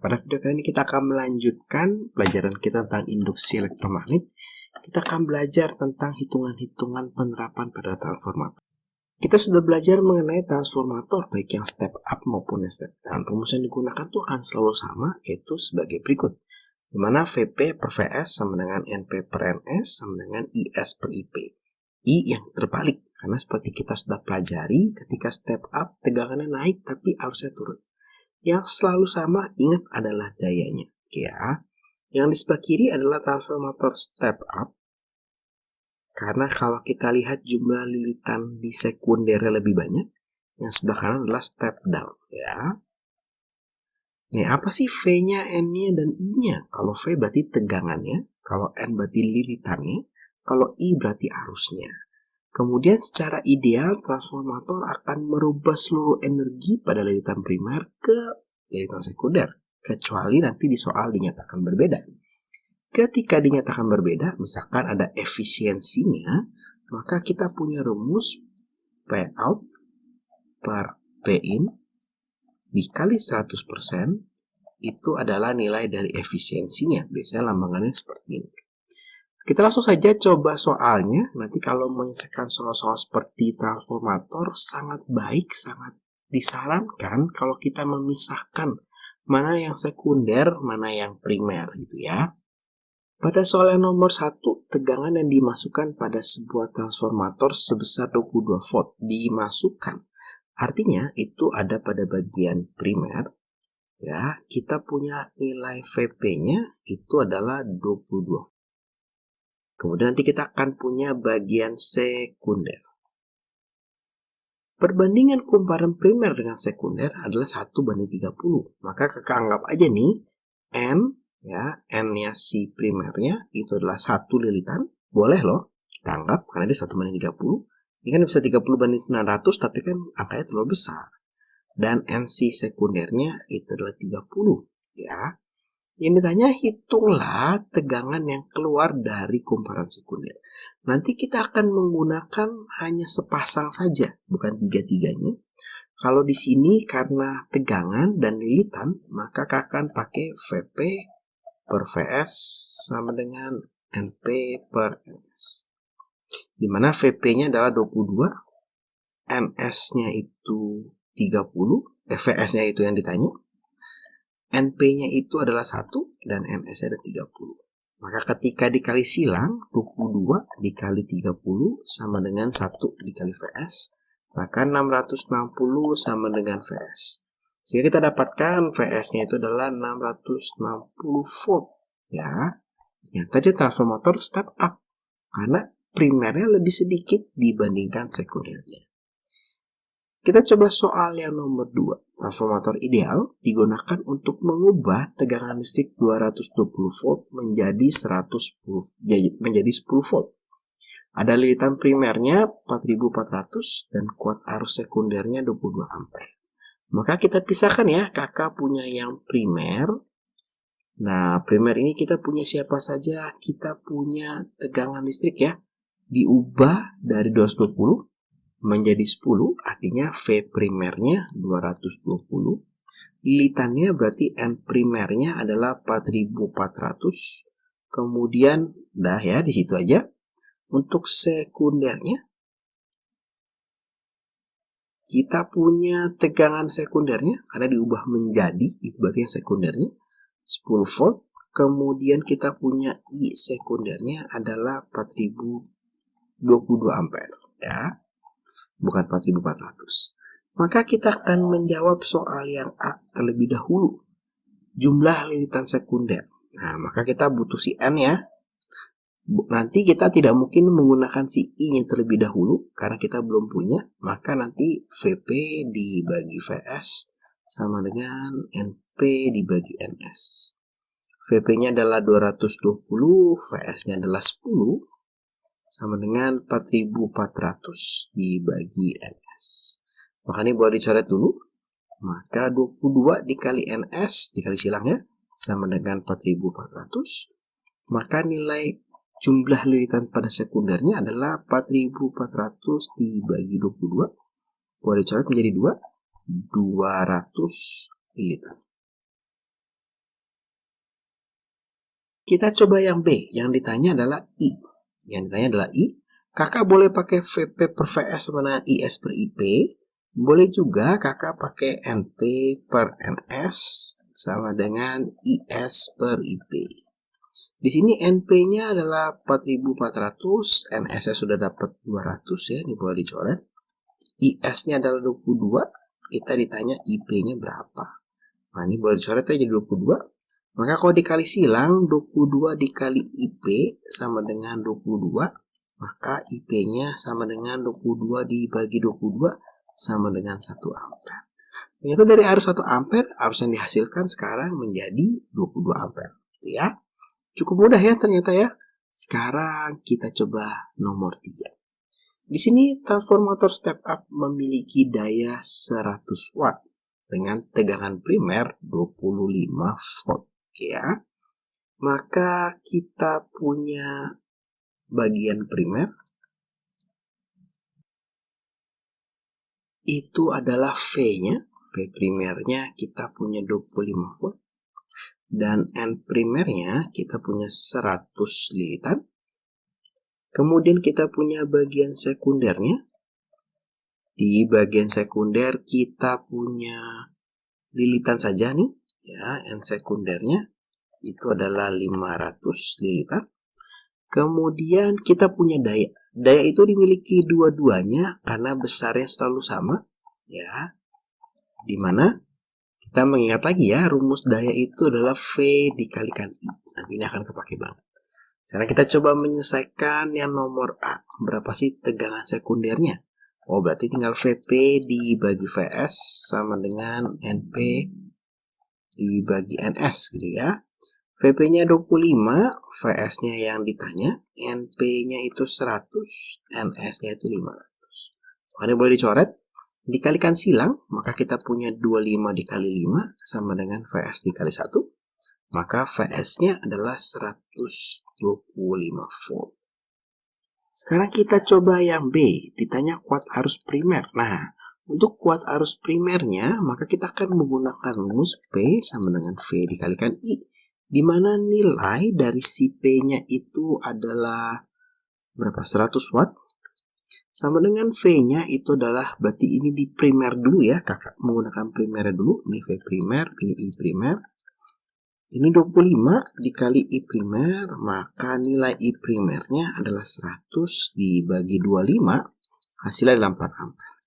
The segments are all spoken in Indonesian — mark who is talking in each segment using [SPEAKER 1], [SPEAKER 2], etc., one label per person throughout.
[SPEAKER 1] pada video kali ini kita akan melanjutkan pelajaran kita tentang induksi elektromagnet. Kita akan belajar tentang hitungan-hitungan penerapan pada transformator. Kita sudah belajar mengenai transformator, baik yang step up maupun yang step down. Rumus yang digunakan itu akan selalu sama, yaitu sebagai berikut. Di mana VP per VS sama dengan NP per NS sama dengan IS per IP. I yang terbalik, karena seperti kita sudah pelajari, ketika step up tegangannya naik tapi arusnya turun. Yang selalu sama, ingat, adalah dayanya. Oke ya. Yang di sebelah kiri adalah transformator step up. Karena kalau kita lihat jumlah lilitan di sekundernya lebih banyak, yang sebelah kanan adalah step down. Ya. Nih, apa sih V-nya, N-nya, dan I-nya? Kalau V berarti tegangannya, kalau N berarti lilitannya, kalau I berarti arusnya. Kemudian secara ideal, transformator akan merubah seluruh energi pada lilitan primer ke lilitan sekunder. Kecuali nanti di soal dinyatakan berbeda. Ketika dinyatakan berbeda, misalkan ada efisiensinya, maka kita punya rumus P out per P in dikali 100% itu adalah nilai dari efisiensinya. Biasanya lambangannya seperti ini. Kita langsung saja coba soalnya. Nanti kalau menyelesaikan soal-soal seperti transformator, sangat baik, sangat disarankan kalau kita memisahkan mana yang sekunder, mana yang primer gitu ya. Pada soal yang nomor 1, tegangan yang dimasukkan pada sebuah transformator sebesar 22 volt dimasukkan. Artinya itu ada pada bagian primer. Ya, kita punya nilai VP-nya itu adalah 22 volt. Kemudian nanti kita akan punya bagian sekunder. Perbandingan kumparan primer dengan sekunder adalah 1:30. Maka kakak anggap aja nih, N, ya, N-nya si primernya itu adalah 1 lilitan. Boleh loh, kita anggap, karena dia 1:30. Ini kan bisa 30/900, tapi kan angkanya terlalu besar. Dan N si sekundernya itu adalah 30. Ya. Yang ditanya, hitunglah tegangan yang keluar dari kumparan sekunder. Nanti kita akan menggunakan hanya sepasang saja, bukan tiga-tiganya. Kalau di sini karena tegangan dan lilitan, maka akan pakai VP per VS sama dengan NP per NS. Dimana VP-nya adalah 22, NS-nya itu 30, VS-nya itu yang ditanya. NP-nya itu adalah 1 dan NS-nya ada 30. Maka ketika dikali silang, 22 dikali 30 sama dengan 1 dikali VS. Maka 660 sama dengan VS. Sehingga kita dapatkan VS-nya itu adalah 660 volt. Ya, tadi transformator step up. Karena primernya lebih sedikit dibandingkan sekundernya. Kita coba soal yang nomor 2. Transformator ideal digunakan untuk mengubah tegangan listrik 220 volt menjadi 10 volt. Ada lilitan primernya 4400 dan kuat arus sekundernya 22 ampere. Maka kita pisahkan ya, kakak punya yang primer. Nah, primer ini kita punya siapa saja? Kita punya tegangan listrik ya. Diubah dari 220 menjadi 10, artinya V primernya 220. Lilitannya berarti N primernya adalah 4400. Kemudian dah ya, di situ aja. Untuk sekundernya kita punya tegangan sekundernya karena diubah menjadi, itu berarti yang sekundernya 10 volt. Kemudian kita punya I sekundernya adalah 4022 ampere ya. Bukan 4400. Maka kita akan menjawab soal yang A terlebih dahulu. Jumlah lilitan sekunder. Nah, maka kita butuh si N ya. Nanti kita tidak mungkin menggunakan si I-nya terlebih dahulu, karena kita belum punya. Maka nanti VP dibagi VS sama dengan NP dibagi NS. VP-nya adalah 220, VS-nya adalah 10. Sama dengan 4400 dibagi NS. Maka ini boleh dicoret dulu. Maka 22 dikali NS, dikali silangnya, sama dengan 4400. Maka nilai jumlah lilitan pada sekundernya adalah 4400 dibagi 22. Boleh dicoret menjadi 200 lilitan. Kita coba yang B. Yang ditanya adalah I. Kakak boleh pakai VP per VS sama dengan IS per IP. Boleh juga kakak pakai NP per NS sama dengan IS per IP. Di sini NP-nya adalah 4.400, NS-nya sudah dapat 200 ya, ini boleh dicoret. IS-nya adalah 22, kita ditanya IP-nya berapa. Nah, ini boleh dicoret aja 22. Maka kalau dikali silang, 22 dikali IP sama dengan 22, maka IP-nya sama dengan 22 dibagi 22 sama dengan 1 ampere. Ternyata dari arus 1 ampere, arus yang dihasilkan sekarang menjadi 22 ampere. Gitu ya. Cukup mudah ya ternyata ya. Sekarang kita coba nomor 3. Di sini transformator step up memiliki daya 100 watt dengan tegangan primer 25 volt. Ya. Maka kita punya bagian primer itu adalah V-nya. V primernya kita punya 25 volt. Dan N primernya kita punya 100 lilitan. Kemudian kita punya bagian sekundernya. Di bagian sekunder kita punya lilitan saja nih. Ya, N sekundernya itu adalah 500 lilitan. Kemudian kita punya daya. Daya itu dimiliki dua-duanya karena besarnya selalu sama. Ya, dimana kita mengingat lagi ya, rumus daya itu adalah V dikalikan I. Nanti ini akan kepake banget. Sekarang kita coba menyelesaikan yang nomor A. Berapa sih tegangan sekundernya? Oh, berarti tinggal VP dibagi VS sama dengan NP dibagi NS gitu ya. VP-nya 25, VS-nya yang ditanya, NP-nya itu 100, NS-nya itu 500. Ini boleh dicoret. Dikalikan silang, maka kita punya 25 dikali 5 sama dengan VS dikali 1. Maka VS-nya adalah 125 volt. Sekarang kita coba yang B, ditanya kuat arus primer. Nah, untuk kuat arus primernya, maka kita akan menggunakan rumus P sama dengan V dikalikan I. Di mana nilai dari si P-nya itu adalah berapa? 100 watt. Sama dengan V-nya itu adalah, berarti ini di primer dulu ya, kakak menggunakan primer dulu. Ini V primer, ini I primer. Ini 25 dikali I primer, maka nilai I primernya adalah 100 dibagi 25, hasilnya adalah 4 ampere.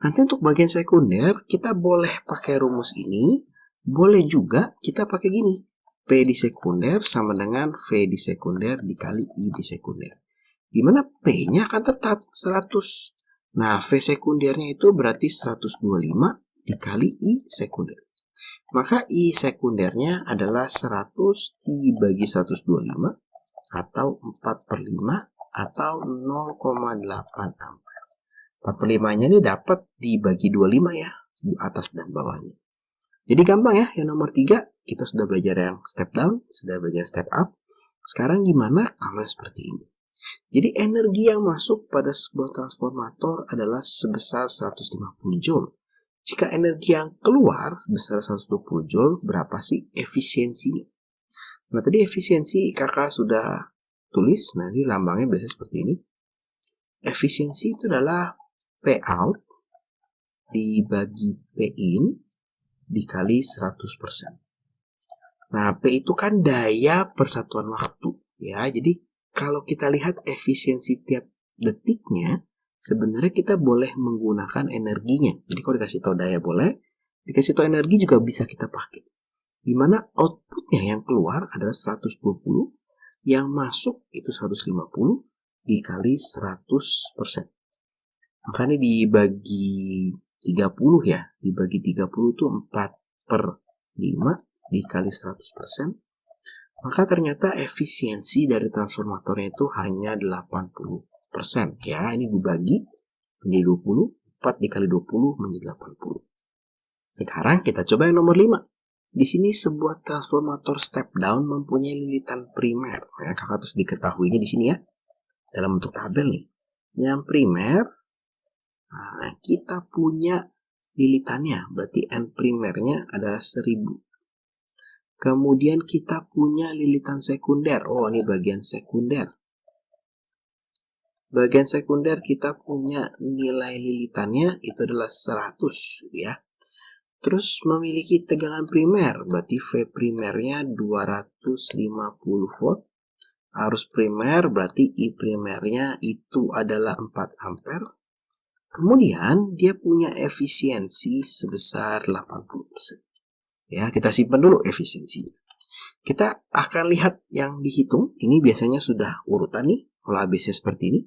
[SPEAKER 1] Nanti untuk bagian sekunder, kita boleh pakai rumus ini, boleh juga kita pakai gini. P di sekunder sama dengan V di sekunder dikali I di sekunder. Di mana P-nya akan tetap 100. Nah, V sekundernya itu berarti 125 dikali I sekunder. Maka I sekundernya adalah 100 dibagi 125 atau 4 per 5 atau 0,8 ampere. 4 per 5-nya ini dapat dibagi 25 ya, atas dan bawahnya. Jadi gampang ya, yang nomor 3 kita sudah belajar yang step down, sudah belajar step up. Sekarang gimana kalau seperti ini? Jadi energi yang masuk pada sebuah transformator adalah sebesar 150 joule. Jika energi yang keluar sebesar 120 joule, berapa sih efisiensinya? Nah, tadi efisiensi kakak sudah tulis. Nah, ini lambangnya biasanya seperti ini. Efisiensi itu adalah P out dibagi P in dikali 100%. Nah, P itu kan daya persatuan waktu. Ya, jadi kalau kita lihat efisiensi tiap detiknya, sebenarnya kita boleh menggunakan energinya. Jadi kalau dikasih tahu daya boleh, dikasih tahu energi juga bisa kita pakai. Dimana outputnya yang keluar adalah 120, yang masuk itu 150 dikali 100%. Makanya dibagi 30 ya, dibagi 30 itu 4 per 5 dikali 100%. Maka ternyata efisiensi dari transformatornya itu hanya 80%. Ya, ini dibagi menjadi 20, 4 dikali 20 menjadi 80. Sekarang kita coba yang nomor 5. Di sini sebuah transformator step down mempunyai lilitan primer. Ya, kakak harus diketahuinya di sini ya. Dalam bentuk tabel nih. Yang primer, nah, kita punya lilitannya. Berarti N primernya adalah 1000. Kemudian kita punya lilitan sekunder. Oh, ini bagian sekunder. Bagian sekunder kita punya nilai lilitannya itu adalah 100 ya. Terus memiliki tegangan primer, berarti V primernya 250 volt. Arus primer berarti I primernya itu adalah 4 ampere. Kemudian dia punya efisiensi sebesar 80%. Ya, kita simpan dulu efisiensinya. Kita akan lihat yang dihitung. Ini biasanya sudah urutan nih, kalau ABC seperti ini.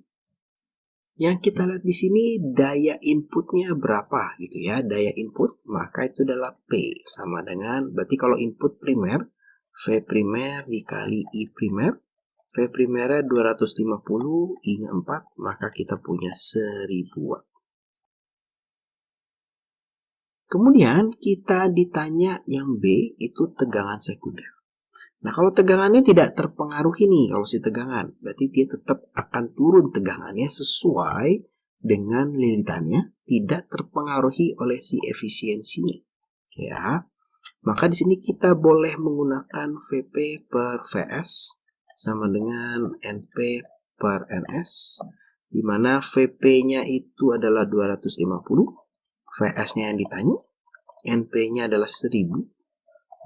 [SPEAKER 1] Yang kita lihat di sini daya inputnya berapa gitu ya. Daya input maka itu adalah P sama dengan, berarti kalau input primer V primer dikali I primer. V primernya 250, I-nya 4, maka kita punya 1000 watt. Kemudian kita ditanya yang B itu tegangan sekunder. Nah, kalau tegangannya tidak terpengaruhi nih, kalau si tegangan, berarti dia tetap akan turun tegangannya sesuai dengan lilitannya, tidak terpengaruhi oleh si efisiensinya. Ya, maka di sini kita boleh menggunakan Vp per Vs sama dengan Np per Ns, di mana Vp-nya itu adalah 250, Vs-nya yang ditanya, Np-nya adalah 1000,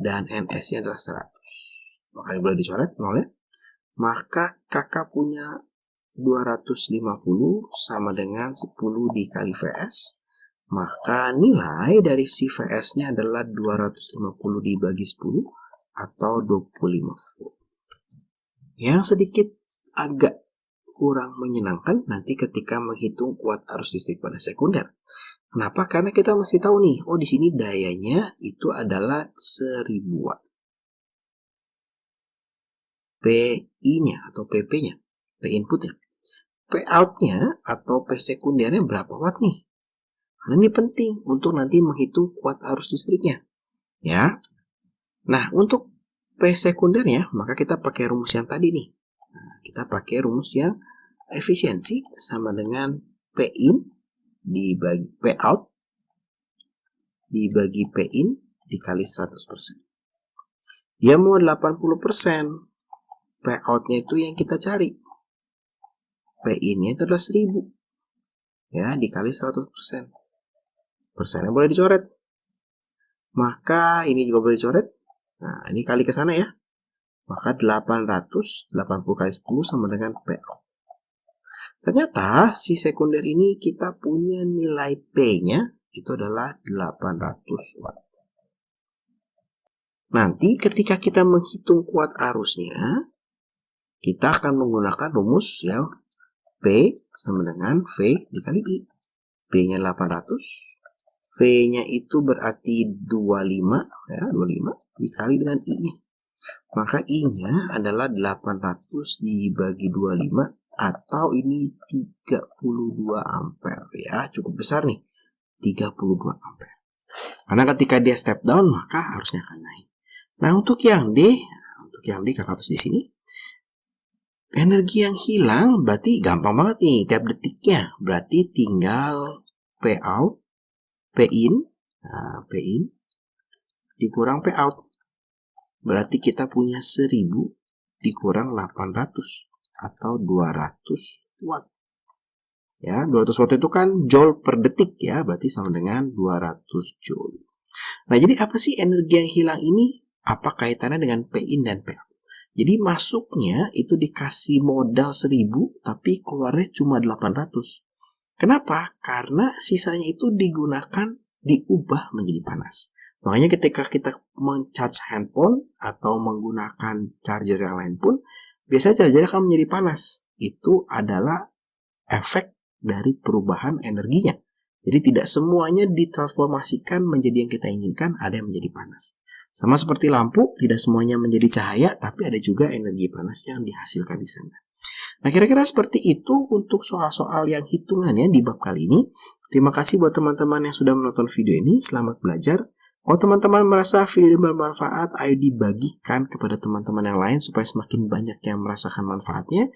[SPEAKER 1] dan Ns-nya adalah 100. Makanya boleh dicoret nolnya. Maka kakak punya 250 sama dengan 10 dikali Vs. Maka nilai dari si Vs-nya adalah 250 dibagi 10 atau 25 volt. Yang sedikit agak kurang menyenangkan nanti ketika menghitung kuat arus listrik pada sekunder. Kenapa? Karena kita masih tahu nih, oh di sini dayanya itu adalah 1000 watt. PI-nya atau PP-nya, P inputnya. P out-nya atau P sekundernya berapa watt nih? Karena ini penting untuk nanti menghitung kuat arus listriknya. Ya. Nah, untuk P sekundernya, maka kita pakai rumus yang tadi nih. Nah, kita pakai rumus yang efisiensi sama dengan P in dibagi P out dibagi P in dikali 100%. Dia mau 80%. P out-nya itu yang kita cari. P in-nya itu adalah 1000. Ya, dikali 100%. Persennya boleh dicoret. Maka ini juga boleh dicoret. Nah, ini kali ke sana ya. Maka 880 kali 10 sama dengan P out. Ternyata si sekunder ini kita punya nilai P-nya itu adalah 800 watt. Nanti ketika kita menghitung kuat arusnya, kita akan menggunakan rumus yang P sama dengan V dikali I. P-nya 800, V-nya itu berarti 25, ya, 25 dikali dengan I-nya. Maka I-nya adalah 800 dibagi 25, atau ini 32 ampere ya, cukup besar nih, 32 ampere. Karena ketika dia step down maka harusnya akan naik. Nah, untuk yang D kakak tulis di sini. Energi yang hilang berarti gampang banget nih tiap detiknya. Berarti tinggal P out, P in, nah, P in dikurang P out. Berarti kita punya 1000 dikurang 800 atau 200 watt. Ya, 200 watt itu kan joule per detik ya, berarti sama dengan 200 joule. Nah, jadi apa sih energi yang hilang ini? Apa kaitannya dengan P in dan P out? Jadi masuknya itu dikasih modal 1000, tapi keluarnya cuma 800. Kenapa? Karena sisanya itu diubah menjadi panas. Makanya ketika kita men-charge handphone atau menggunakan charger yang lain pun, biasanya charger akan menjadi panas. Itu adalah efek dari perubahan energinya. Jadi tidak semuanya ditransformasikan menjadi yang kita inginkan, ada yang menjadi panas. Sama seperti lampu, tidak semuanya menjadi cahaya, tapi ada juga energi panas yang dihasilkan di sana. Nah, kira-kira seperti itu untuk soal-soal yang hitungannya di bab kali ini. Terima kasih buat teman-teman yang sudah menonton video ini. Selamat belajar. Kalau teman-teman merasa video ini bermanfaat, ayo dibagikan kepada teman-teman yang lain supaya semakin banyak yang merasakan manfaatnya.